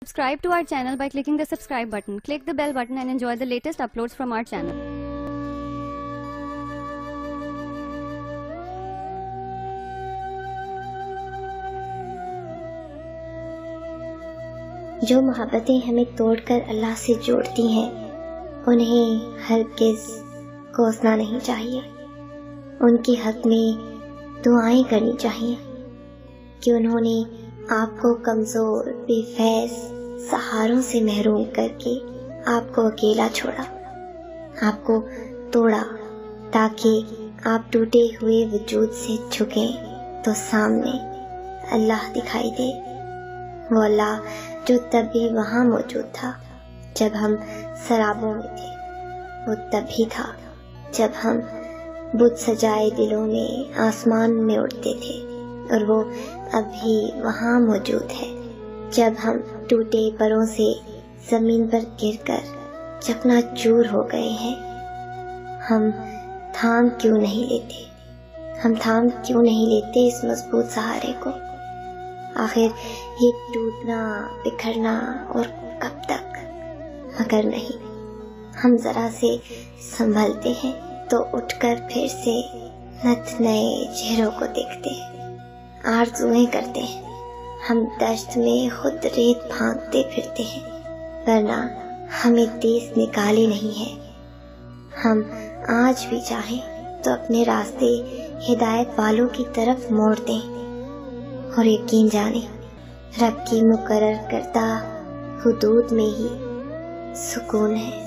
Subscribe to our channel by clicking the subscribe button. Click the bell button and enjoy the latest uploads from our channel. جو محبتیں ہمیں توڑ کر اللہ سے جوڑتی ہیں انہیں ہرگز کوسنا نہیں چاہیے. ان کے حق میں دعائیں کرنی چاہیے کہ انہوں نے آپ کو کمزور بے فیض سہاروں سے محروم کر کے آپ کو اکیلا چھوڑا، آپ کو توڑا تاکہ آپ ٹوٹے ہوئے وجود سے جھکیں تو سامنے اللہ دکھائی دے. وہ اللہ جو تب بھی وہاں موجود تھا جب ہم سرابوں میں تھے، وہ تب ہی تھا جب ہم بت سجائے دلوں میں آسمان میں اڑتے تھے، اور وہ اب بھی وہاں موجود ہے جب ہم ٹوٹے پروں سے زمین پر گر کر چکنا چور ہو گئے ہیں. ہم تھام کیوں نہیں لیتے اس مضبوط سہارے کو؟ آخر یہ ٹوٹنا بکھرنا اور کب تک؟ مگر نہیں، ہم ذرا سے سنبھلتے ہیں تو اٹھ کر پھر سے نت نئے چہروں کو دیکھتے ہیں، آرزویں کرتے ہیں. ہم دشت میں خود ریت پھانکتے پھرتے ہیں، ورنہ ہمیں دیس نکالے نہیں ہے. ہم آج بھی چاہیں تو اپنے راستے ہدایت والوں کی طرف موڑ دیں، اور یقین جانیں رب کی مقرر کردہ حدود میں ہی سکون ہے.